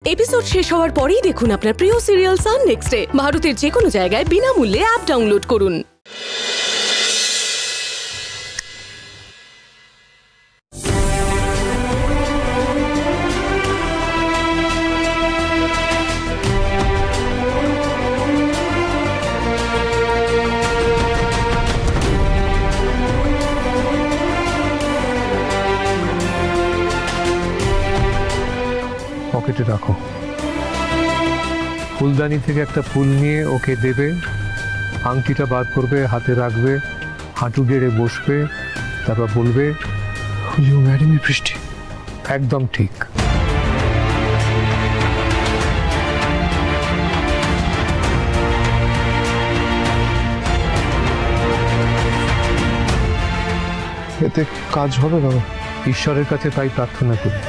Episode শেষ হওয়ার পরেই দেখুন আপনার প্রিয় সিরিয়াল সান নেক্সটে ভারতের যে কোনো জায়গায় বিনামূল্যে অ্যাপ ডাউনলোড করুন। পকেটে রাখো। ফুলদানি থেকে একটা ফুল নিয়ে ওকে দেবে, আংটিটা বার করবে, হাতে রাখবে, হাঁটু গেড়ে বসবে, তারপর বলবে ইউ ম্যারি মি বৃষ্টি। একদম ঠিক। এতে কাজ হবে বাবা? ঈশ্বরের কাছে তাই প্রার্থনা করি।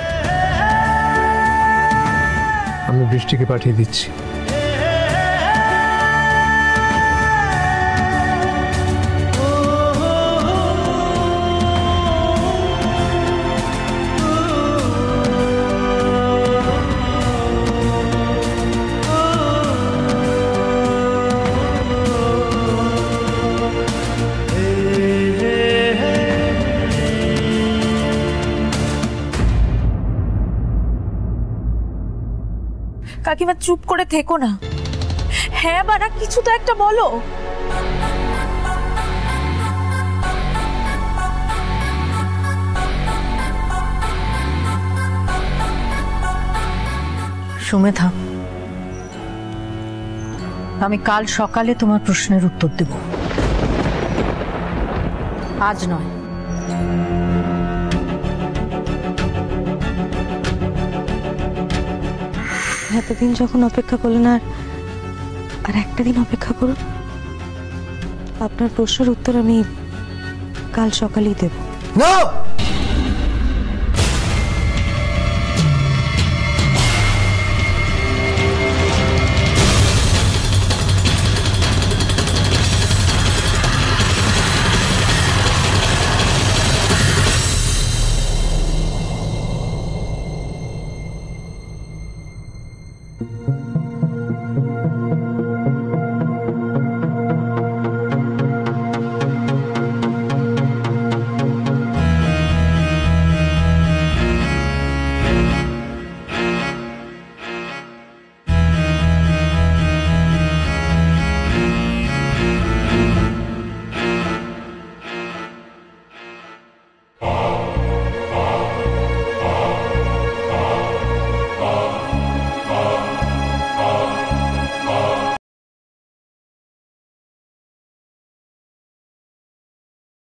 আমি বৃষ্টিকে পাঠিয়ে দিচ্ছি। কাকিমা চুপ করে থেকো না। হ্যাঁ বা না কিছু তো একটা বলো। সুমেধা, আমি কাল সকালে তোমার প্রশ্নের উত্তর দেব, আজ নয়। এতদিন যখন অপেক্ষা করলেন আর একটা দিন অপেক্ষা করুন, আপনার প্রশ্নের উত্তর আমি কাল সকালেই দেব। না,